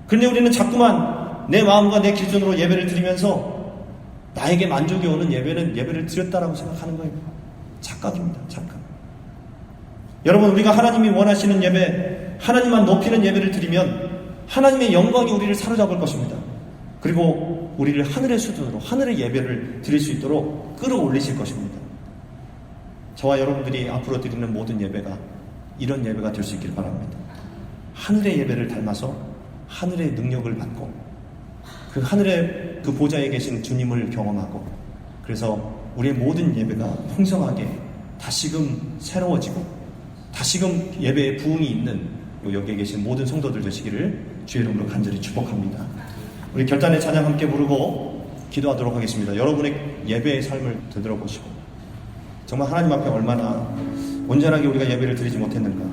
그런데 우리는 자꾸만 내 마음과 내 기준으로 예배를 드리면서 나에게 만족이 오는 예배를 드렸다라고 생각하는 거예요. 착각입니다. 착각. 여러분, 우리가 하나님이 원하시는 예배, 하나님만 높이는 예배를 드리면 하나님의 영광이 우리를 사로잡을 것입니다. 그리고 우리를 하늘의 수준으로 하늘의 예배를 드릴 수 있도록 끌어올리실 것입니다. 저와 여러분들이 앞으로 드리는 모든 예배가 이런 예배가 될 수 있길 바랍니다. 하늘의 예배를 닮아서 하늘의 능력을 받고 그 하늘의 그 보좌에 계신 주님을 경험하고 그래서 우리의 모든 예배가 풍성하게 다시금 새로워지고 다시금 예배의 부흥이 있는 여기에 계신 모든 성도들 되시기를 주의 이름으로 간절히 축복합니다. 우리 결단의 찬양 함께 부르고 기도하도록 하겠습니다. 여러분의 예배의 삶을 되돌아보시고 정말 하나님 앞에 얼마나 온전하게 우리가 예배를 드리지 못했는가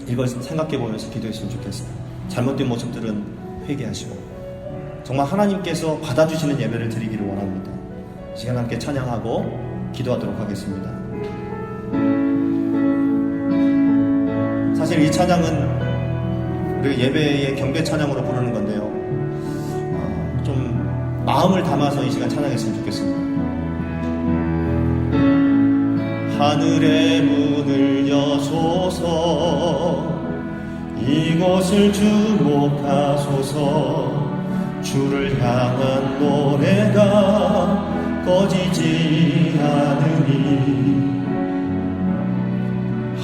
이걸 생각해 보면서 기도했으면 좋겠어요. 잘못된 모습들은 회개하시고 정말 하나님께서 받아주시는 예배를 드리기를 원합니다. 시간 함께 찬양하고 기도하도록 하겠습니다. 사실 이 찬양은 우리가 예배의 경배 찬양으로 부르는 건데요. 좀 마음을 담아서 이 시간 찬양했으면 좋겠습니다. 하늘의 문을 여소서 이곳을 주목하소서 주를 향한 노래가 꺼지지 않으니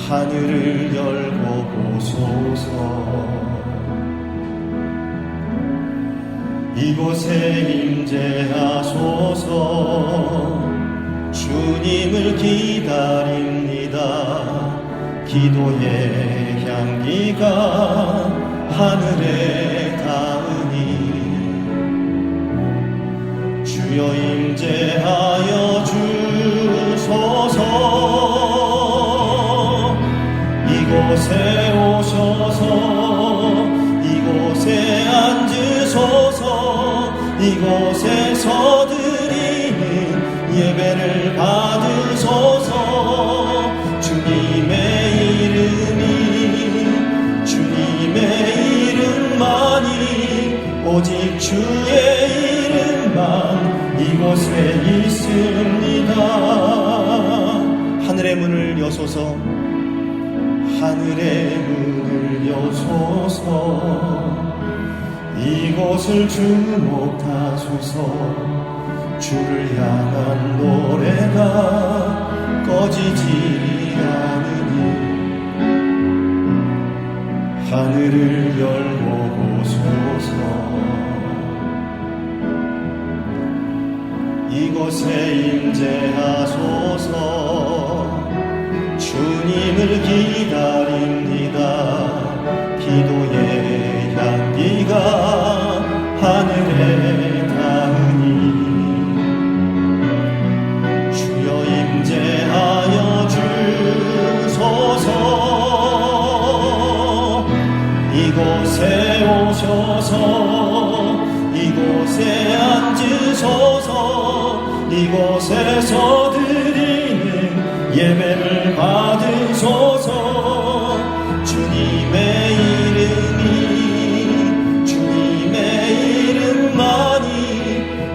하늘을 열고 보소서 이곳에 임재하소서 주님을 기다립니다. 기도의 향기가 하늘에 닿으니 주여 임재하여 주소서 이곳에 오셔서 이곳에 앉으소서 이곳에서 드리는 예배를 받으소서 주님의 이름만이 오직 주의 이름만 이곳에 있습니다. 하늘의 문을 여소서 하늘의 문을 여소서 이곳을 주목하소서 주를 향한 노래가 꺼지지 않으니 하늘을 열고 보소서 이곳에 임재하소서 주님을 기다립니다. 기도의 예배를 받으소서. 주님의 이름만이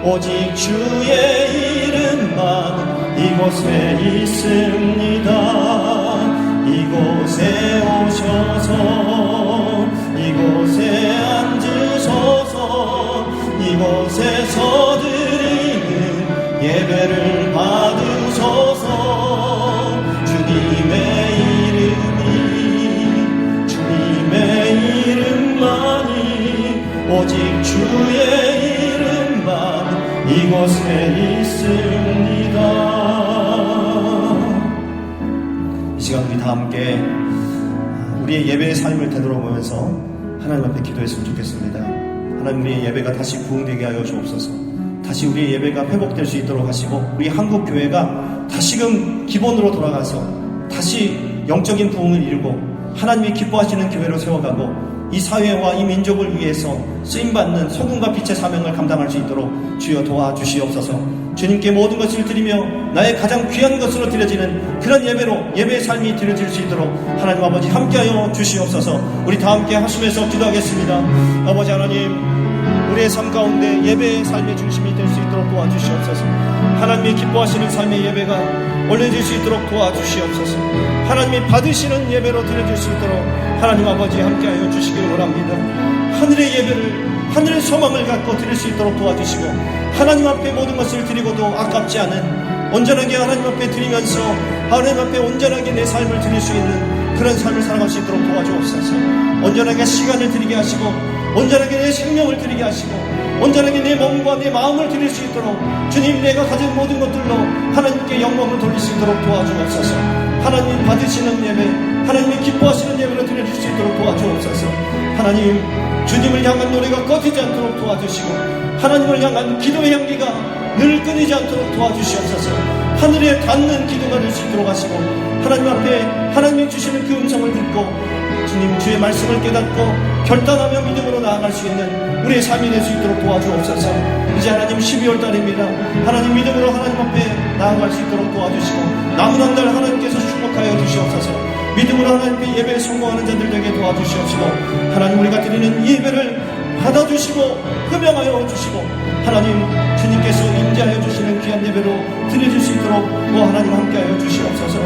오직 주의 이름만 이곳에 있습니다. 이곳에 오셔서 이곳에 앉으소서. 이곳에서 드리는 예배를 받으소서. 주님의 이름만이 오직 주의 이름만 이곳에 있습니다. 이 시간 우리 다 함께 우리의 예배의 삶을 되돌아보면서 하나님 앞에 기도했으면 좋겠습니다. 하나님, 우리의 예배가 다시 부흥되게 하여 주옵소서. 다시 우리의 예배가 회복될 수 있도록 하시고, 우리 한국 교회가 다시금 기본으로 돌아가서 다시 영적인 부흥을 이루고 하나님이 기뻐하시는 교회로 세워가고 이 사회와 이 민족을 위해서 쓰임받는 소금과 빛의 사명을 감당할 수 있도록 주여 도와주시옵소서. 주님께 모든 것을 드리며 나의 가장 귀한 것으로 드려지는 그런 예배의 삶이 드려질 수 있도록 하나님 아버지 함께하여 주시옵소서. 우리 다 함께 하시면서 기도하겠습니다. 아버지 하나님, 우리의 삶 가운데 예배의 삶의 중심이 될 수 있도록 도와주시옵소서. 하나님이 기뻐하시는 삶의 예배가 올려질 수 있도록 도와주시옵소서. 하나님이 받으시는 예배로 드려질 수 있도록 하나님 아버지 함께하여 주시기를 원합니다. 하늘의 예배를, 하늘의 소망을 갖고 드릴 수 있도록 도와주시고, 하나님 앞에 모든 것을 드리고도 아깝지 않은, 온전하게 하나님 앞에 드리면서 하나님 앞에 온전하게 내 삶을 드릴 수 있는 그런 삶을 살아갈 수 있도록 도와주옵소서. 온전하게 시간을 드리게 하시고, 온전하게 내 생명을 드리게 하시고, 온전하게 내 몸과 내 마음을 드릴 수 있도록 주님, 내가 가진 모든 것들로 하나님께 영광을 돌릴 수 있도록 도와주옵소서. 하나님 받으시는 예배, 하나님이 기뻐하시는 예배로 드려줄 수 있도록 도와주옵소서. 하나님, 주님을 향한 노래가 꺼지지 않도록 도와주시고, 하나님을 향한 기도의 향기가 늘 끊이지 않도록 도와주시옵소서. 하늘에 닿는 기도가 될 수 있도록 하시고, 하나님 앞에 하나님이 주시는 그 음성을 듣고 주님 주의 말씀을 깨닫고 결단하며 믿음으로 나아갈 수 있는 우리의 삶이 될 수 있도록 도와주옵소서. 이제 하나님 12월 달입니다. 하나님 믿음으로 하나님 앞에 나아갈 수 있도록 도와주시고, 남은 한 달 하나님께서 축복하여 주시옵소서. 믿음으로 하나님께 예배에 성공하는 자들 되게 도와주시옵시고, 하나님 우리가 드리는 이 예배를 받아주시고 흠명하여 주시고, 하나님 주님께서 임재하여 주시는 귀한 예배로 드려질 수 있도록 또 하나님 함께하여 주시옵소서.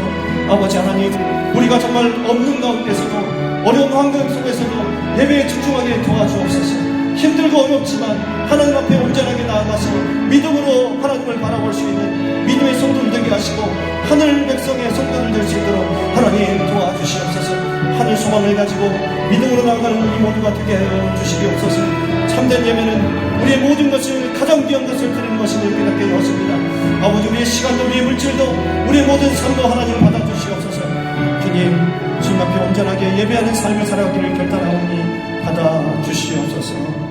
아버지 하나님, 우리가 정말 없는 가운데서도 어려운 환경 속에서도 예배에 집중하게 도와주옵소서. 힘들고 어렵지만 하나님 앞에 온전하게 나아가서 믿음으로 하나님을 바라볼 수 있는 믿음의 성도들 되게 하시고, 하늘 백성의 성도들 될 수 있도록 하나님 도와주시옵소서. 하늘 소망을 가지고 믿음으로 나아가는 이 모두가 되게 하여 주시옵소서. 참된 예배는 우리의 모든 것을, 가장 귀한 것을 드리는 것임을 깨닫게 하십니다. 아버지, 우리의 시간도 우리의 물질도 우리의 모든 삶도 하나님 받아주시옵소서. 주님, 주님 앞에 온전하게 예배하는 삶을 살아가기를 결단하오니 받아주시옵소서.